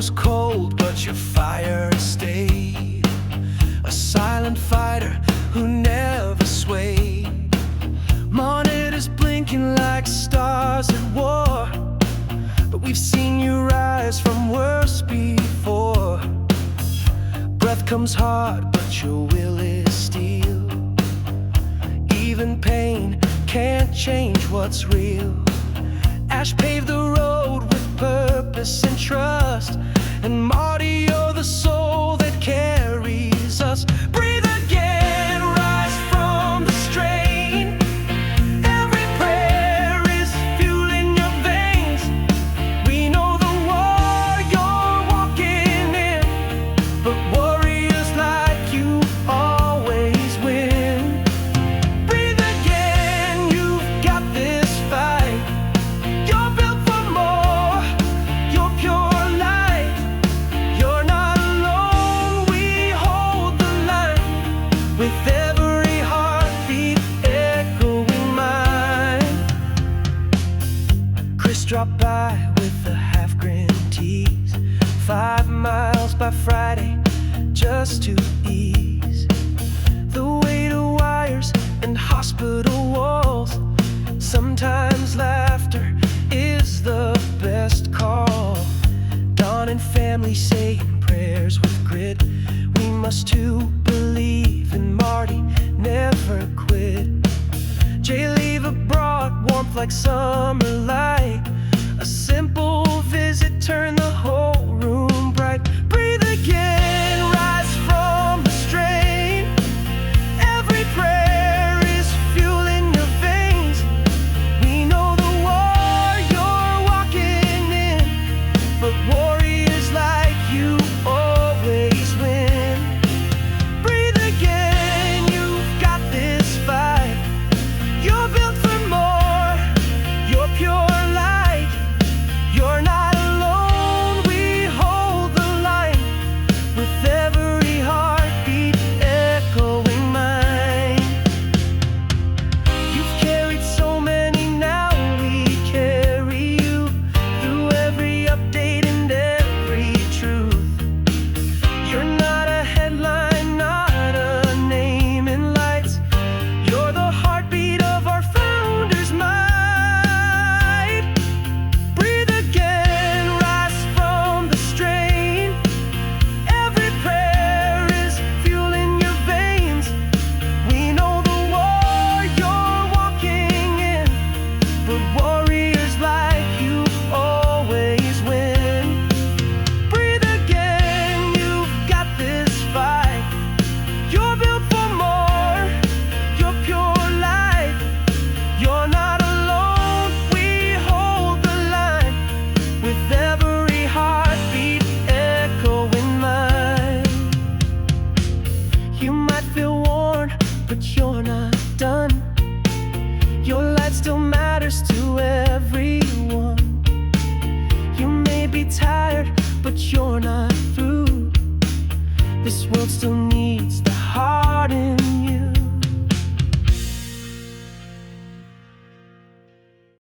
was cold, but your fire stayed. A silent fighter who never swayed. Monitors blinking like stars at war, but we've seen you rise from worse before. Breath comes hard, but your will is steel. Even pain can't change what's real. Ash paved the road with purpose and trust, and Marty, you're the soul that carries us. Breathe again, rise from the strain. Every prayer is fuel in your veins. We know the war you're walking in, but warriors like you always win. Breathe again, you've got this fight. You're built for more, you're pure light. You're not alone, we hold the line. With every heartbeat echoing mine. Chris dropped by with the half-grain teas. 5 miles by Friday, just to ease the weight of wires and hospital walls. Sometimes laughter is the best call. Dawn and family saying prayers with grit. We must too believe in Marty, never quit. Jay Leva brought warmth like summer light. A simple visit turned the whole room bright. Breathe again, rise from the strain. Every prayer is fuel in your veins. We know the war you're walking in, but warriors like you always win. Breathe again, you've got this fight. You're built for more, you're pure light. You're not alone, we hold the line. With every heartbeat echoing mine. You've carried so many, now we carry you through every update and every truth. You're not a headline, not a name in lights. You're the heartbeat of our founders' might. Breathe again, rise from the strain. Every prayer is fuel in your veins. We know the war you're walking in, but warriors like you always win. Breathe again, you've got this fight. You're built for more, you're pure light. You're not alone, we hold the line. With every heartbeat echoing mine. You might feel worn, but you're not done. Your light still matters to everyone. You may be tired, but you're not through. This world still needs the